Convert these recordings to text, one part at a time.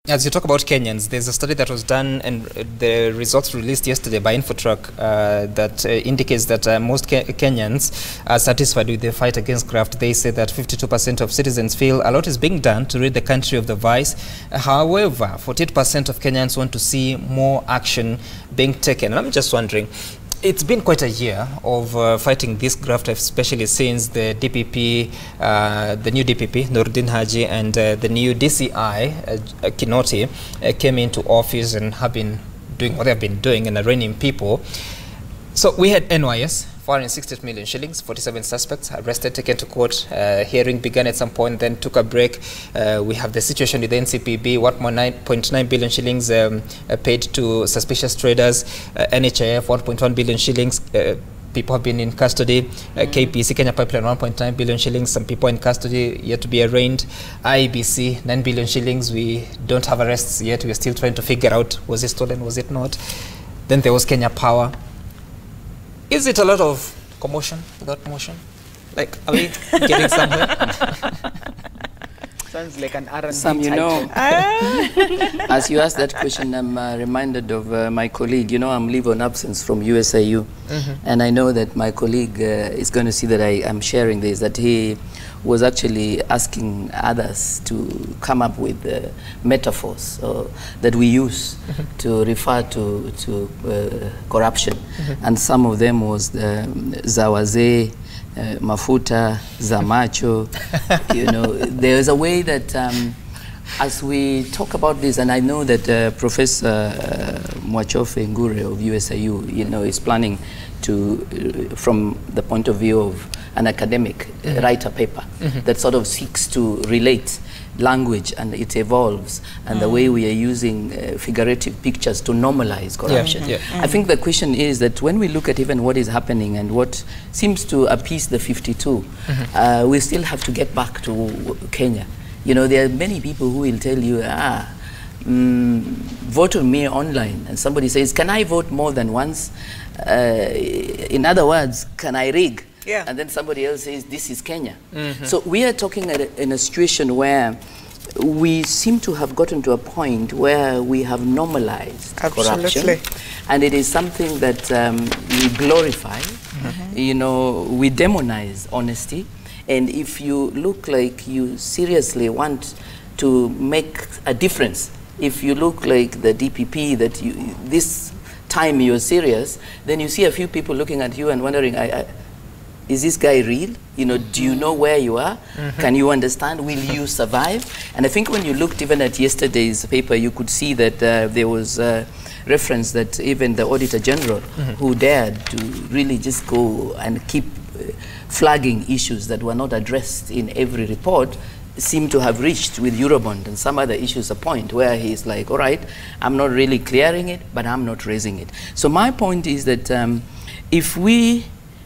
As you talk about Kenyans, there's a study that was done and the results released yesterday by Infotrack that indicates that most Kenyans are satisfied with the fight against graft. They say that 52% of citizens feel a lot is being done to rid the country of the vice. However, 48% of Kenyans want to see more action being taken. And I'm just wondering, it's been quite a year of fighting this graft, especially since the DPP, the new DPP, Haji, and the new DCI, Kinoti, came into office and have been doing what they've been doing and arraigning people. So we had NYS, 468 million shillings, 47 suspects arrested, taken to court. Hearing began at some point, then took a break. We have the situation with the NCPB, 1.9 billion shillings paid to suspicious traders. NHIF, 1.1 billion shillings. People have been in custody. KPC, Kenya Pipeline, 1.9 billion shillings. Some people in custody yet to be arraigned. IEBC, 9 billion shillings. We don't have arrests yet. We're still trying to figure out, was it stolen, was it not? Then there was Kenya Power. Is it a lot of commotion without motion? Like, are we getting somewhere? Sounds like an R&B Sam, you know, as you asked that question, I'm reminded of my colleague. You know, I'm leave on absence from USIU. And I know that my colleague is going to see that I am sharing this, that he was actually asking others to come up with metaphors that we use to refer to corruption. And some of them was the Zawaze, Mafuta, Zamacho. You know, there is a way that as we talk about this, and I know that Professor Mwachofe Ngure of USIU, you know, is planning to, from the point of view of an academic, write a paper that sort of seeks to relate language, and it evolves, and the way we are using figurative pictures to normalize corruption. I think the question is that when we look at even what is happening and what seems to appease the 52, we still have to get back to Kenya. You know, there are many people who will tell you, vote on me online, and somebody says, can I vote more than once? In other words, can I rig? And then somebody else says, this is Kenya. So we are talking in a situation where we seem to have gotten to a point where we have normalized corruption. And it is something that we glorify. You know, we demonize honesty. And if you look like you seriously want to make a difference, if you look like the DPP, that you, this time you're serious, then you see a few people looking at you and wondering, is this guy real? You know, do you know where you are? Can you understand? Will you survive? And I think when you looked even at yesterday's paper, you could see that there was a reference that even the Auditor General, who dared to really just go and keep flagging issues that were not addressed in every report, seemed to have reached with Eurobond and some other issues a point where he's like, all right, I'm not really clearing it, but I'm not raising it. So my point is that if we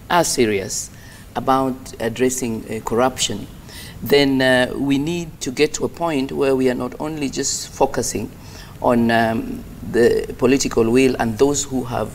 are serious about addressing corruption, then we need to get to a point where we are not only just focusing on the political will and those who have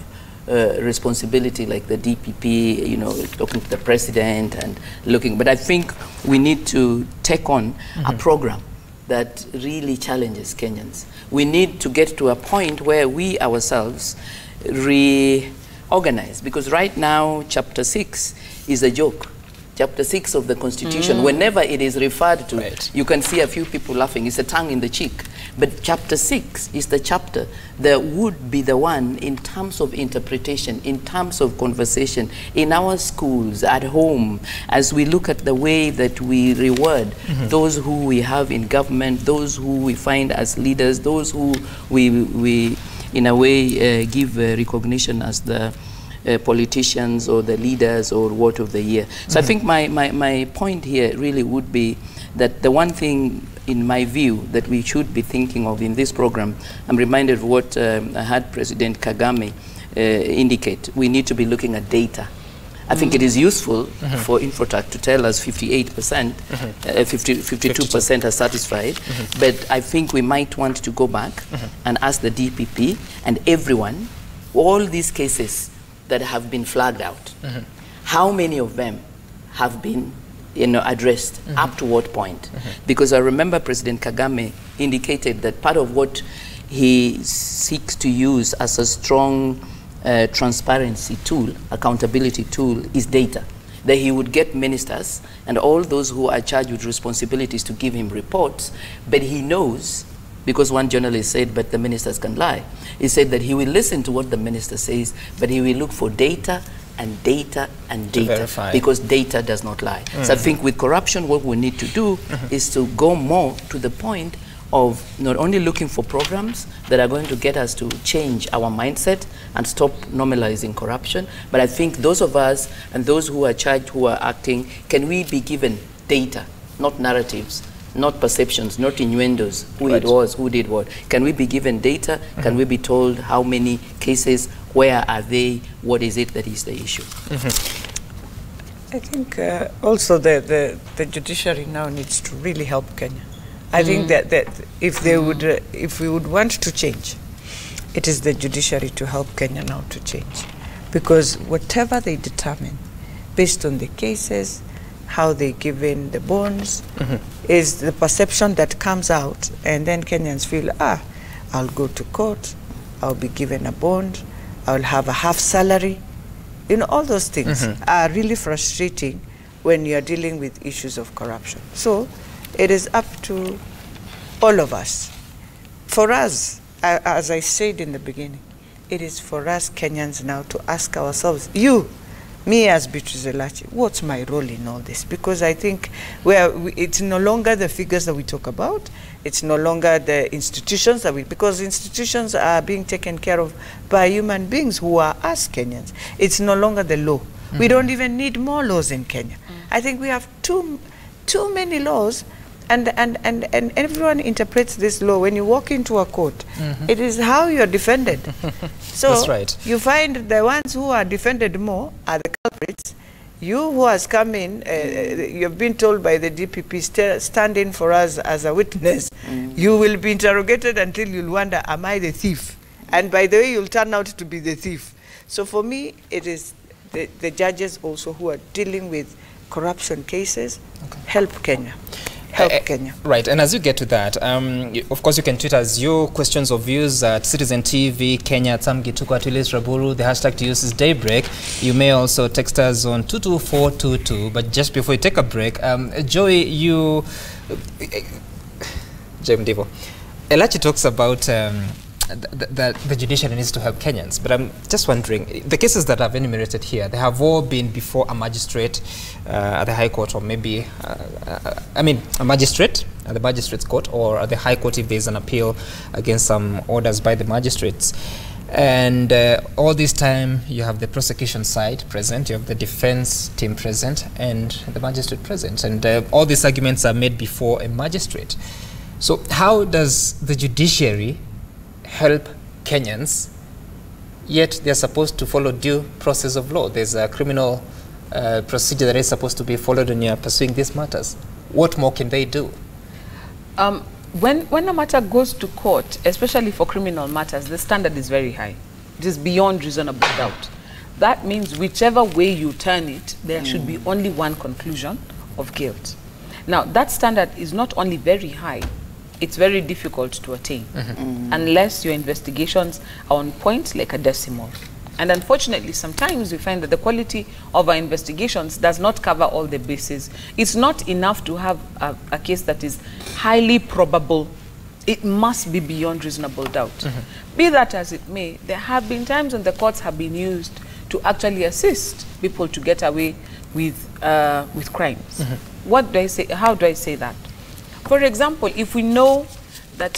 responsibility, like the DPP, you know, talking to the president and looking, but I think we need to take on a program that really challenges Kenyans. We need to get to a point where we ourselves reorganize, because right now chapter 6 is a joke. Chapter 6 of the Constitution, whenever it is referred to, you can see a few people laughing. It's a tongue in the cheek. But chapter 6 is the chapter that would be the one in terms of interpretation, in terms of conversation, in our schools, at home, as we look at the way that we reward those who we have in government, those who we find as leaders, those who we in a way give recognition as the politicians or the leaders or what of the year. So I think my point here really would be that the one thing in my view that we should be thinking of in this program, I'm reminded of what I had President Kagame indicate. We need to be looking at data. I think it is useful for Infotrack to tell us 58%, 52% are satisfied, but I think we might want to go back and ask the DPP and everyone, all these cases that have been flagged out, how many of them have been addressed. Up to what point? Because I remember President Kagame indicated that part of what he seeks to use as a strong transparency tool, accountability tool, is data. That he would get ministers and all those who are charged with responsibilities to give him reports, but he knows, because one journalist said, but the ministers can lie. He said that he will listen to what the minister says, but he will look for data and data and data, because data does not lie. So I think with corruption, what we need to do is to go more to the point of not only looking for programs that are going to get us to change our mindset and stop normalizing corruption, but I think those of us and those who are charged, who are acting, can we be given data, not narratives, not perceptions, not innuendos, who it was, who did what. Can we be given data? Can we be told how many cases, where are they, what is it that is the issue? I think also the judiciary now needs to really help Kenya. I think that if they would, if we would want to change, it is the judiciary to help Kenya now to change, because whatever they determine, based on the cases, how they give in the bonds, is the perception that comes out, and then Kenyans feel, I'll go to court, I'll be given a bond, I'll have a half salary. You know, all those things are really frustrating when you're dealing with issues of corruption. So it is up to all of us. For us, as I said in the beginning, it is for us Kenyans now to ask ourselves, me as Beatrice Elachi, what's my role in all this? Because I think it's no longer the figures that we talk about, it's no longer the institutions that because institutions are being taken care of by human beings who are us Kenyans. It's no longer the law. We don't even need more laws in Kenya. I think we have too many laws, and everyone interprets this law. When you walk into a court, it is how you're defended. So that's right. You find the ones who are defended more are the culprits. You who has come in, you've been told by the DPP, stand in for us as a witness. You will be interrogated until you'll wonder, am I the thief? And by the way, you'll turn out to be the thief. So for me, it is the judges also who are dealing with corruption cases. Help Kenya. Help Kenya. Right, and as you get to that, of course you can tweet us your questions or views at Citizen TV, Kenya, Tsamgituko, Atulis Raburu. The hashtag to use is Daybreak. You may also text us on 22422. But just before you take a break, Joey, Jemdivo, Elachi talks about the judiciary needs to help Kenyans, but I'm just wondering, the cases that I've enumerated here, they have all been before a magistrate at the High Court, or maybe, a magistrate at the Magistrates Court, or at the High Court if there's an appeal against some orders by the magistrates. And all this time, you have the prosecution side present, you have the defense team present, and the magistrate present. And all these arguments are made before a magistrate. So how does the judiciary help Kenyans, yet they're supposed to follow due process of law? There's a criminal procedure that is supposed to be followed when you're pursuing these matters. What more can they do? When a matter goes to court, especially for criminal matters, the standard is very high. It is beyond reasonable doubt. That means whichever way you turn it, there should be only one conclusion of guilt. Now, that standard is not only very high, it's very difficult to attain unless your investigations are on point like a decimal. And unfortunately, sometimes we find that the quality of our investigations does not cover all the bases. It's not enough to have a case that is highly probable. It must be beyond reasonable doubt. Be that as it may, there have been times when the courts have been used to actually assist people to get away with crimes. What do I say? How do I say that? For example, if we know that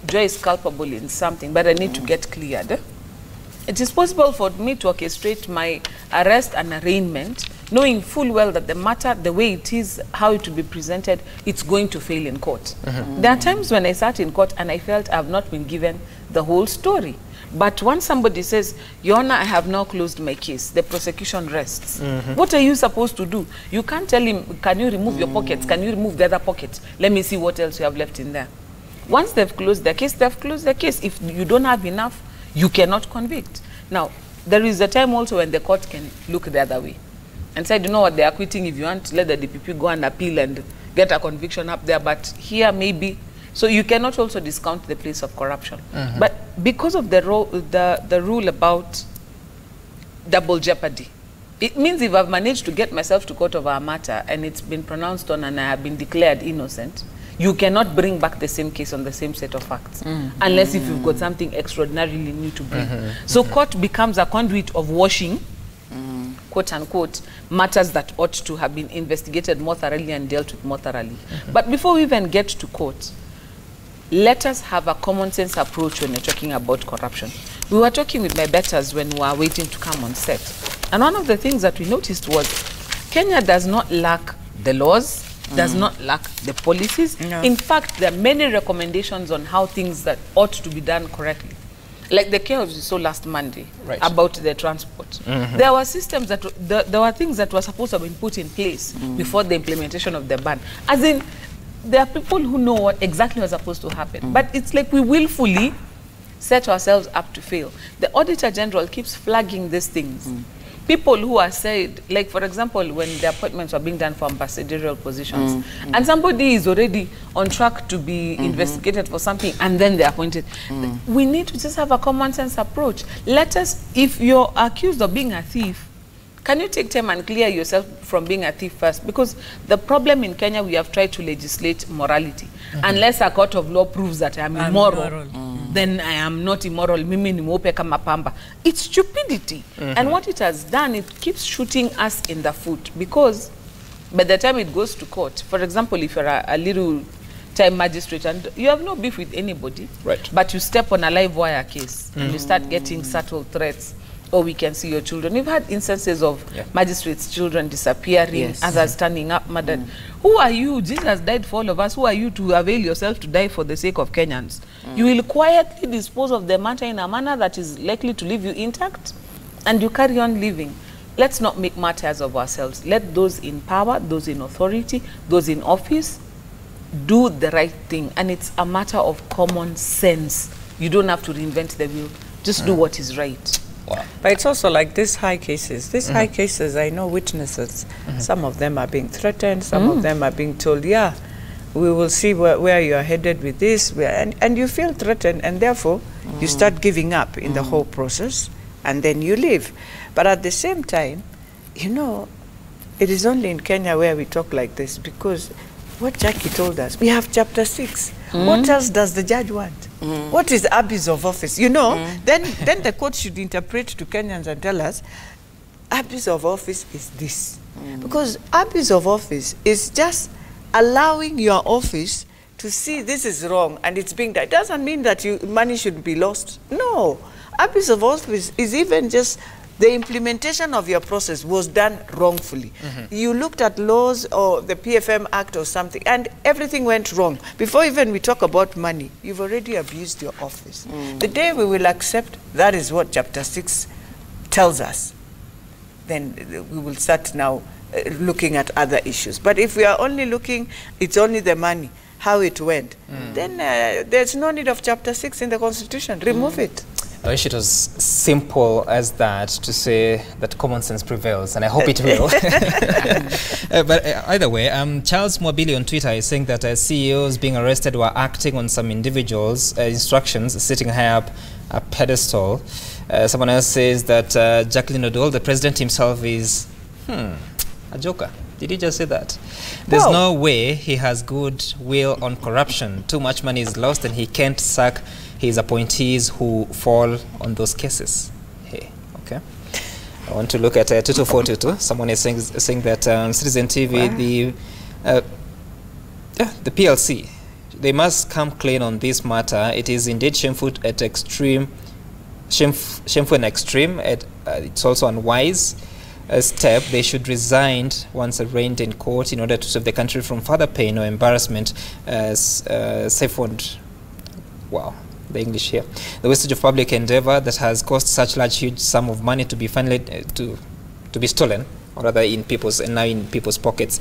Joy is culpable in something, but I need to get cleared, it is possible for me to orchestrate my arrest and arraignment, knowing full well that the matter, the way it is, how it will be presented, it's going to fail in court. There are times when I sat in court and I felt I have not been given the whole story. But once somebody says, Your Honor, I have now closed my case, the prosecution rests. What are you supposed to do? You can't tell him, can you remove your pockets? Can you remove the other pockets? Let me see what else you have left in there. Once they've closed their case, they've closed their case. If you don't have enough, you cannot convict. Now, there is a time also when the court can look the other way. and said, you know what, they are quitting. If you want to let the DPP go and appeal and get a conviction up there, but here maybe. So you cannot also discount the place of corruption. But because of the rule about double jeopardy, it means if I've managed to get myself to court over a matter and it's been pronounced on and I have been declared innocent, you cannot bring back the same case on the same set of facts, unless if you've got something extraordinarily new to bring. So court becomes a conduit of washing, quote unquote, matters that ought to have been investigated more thoroughly and dealt with more thoroughly. But before we even get to court, let us have a common sense approach when we're talking about corruption. We were talking with my betters when we were waiting to come on set. And one of the things that we noticed was Kenya does not lack the laws, does not lack the policies. No. In fact, there are many recommendations on how things that ought to be done correctly. Like the chaos we saw last Monday about the transport. There were systems that, there were things that were supposed to have been put in place before the implementation of the ban. As in, there are people who know what exactly was supposed to happen. But it's like we willfully set ourselves up to fail. The Auditor General keeps flagging these things. People who are said, like for example, when the appointments are being done for ambassadorial positions, and somebody is already on track to be investigated for something, and then they're appointed. We need to just have a common sense approach. Let us, if you're accused of being a thief, can you take time and clear yourself from being a thief first? Because the problem in Kenya, we have tried to legislate morality. Unless a court of law proves that I am immoral, then I am not immoral. Mimi ni mweupe kama pamba. It's stupidity. And what it has done, it keeps shooting us in the foot. Because by the time it goes to court, for example, if you're a little time magistrate and you have no beef with anybody, but you step on a live wire case and you start getting subtle threats, or we can see your children. We've had instances of magistrates' children disappearing, others turning up murdered. Who are you? Jesus died for all of us. Who are you to avail yourself to die for the sake of Kenyans? You will quietly dispose of the matter in a manner that is likely to leave you intact, and you carry on living. Let's not make martyrs of ourselves. Let those in power, those in authority, those in office, do the right thing. And it's a matter of common sense. You don't have to reinvent the wheel. Just do what is right. Wow. But it's also like these high cases. These high cases, I know witnesses. Some of them are being threatened. Some of them are being told, yeah, we will see where you are headed with this. And you feel threatened, and therefore you start giving up in the whole process, and then you leave. But at the same time, you know, it is only in Kenya where we talk like this, because what Jackie told us, we have chapter 6. What else does the judge want? What is abuse of office? You know, then the court should interpret to Kenyans and tell us, abuse of office is this. Because abuse of office is just allowing your office to see this is wrong and it's being done. It doesn't mean that money should be lost. No. Abuse of office is even just the implementation of your process was done wrongfully. You looked at laws or the PFM Act or something, and everything went wrong. Before even we talk about money, you've already abused your office. The day we will accept that is what Chapter 6 tells us, then we will start now looking at other issues. But if we are only looking, it's only the money, how it went, then there's no need of Chapter 6 in the Constitution. Remove it. I wish it was simple as that, to say that common sense prevails, and I hope it will. But either way, Charles Mwabili on Twitter is saying that CEOs being arrested were acting on some individuals' instructions, sitting high up a pedestal. Someone else says that Jacqueline Odol, the president himself, is a joker. Did he just say that? There's no way he has good will on corruption. Too much money is lost and he can't sack his appointees who fall on those cases. Hey, okay. I want to look at 22422. Someone is saying that on Citizen TV, the PLC, they must come clean on this matter. It is indeed shameful at extreme, shameful and extreme. It's also unwise. A step. They should resign once arraigned in court in order to save the country from further pain or embarrassment. Wow, the English here. The wastage of public endeavor that has cost such huge sum of money to be finally to be stolen, or rather in people's pockets.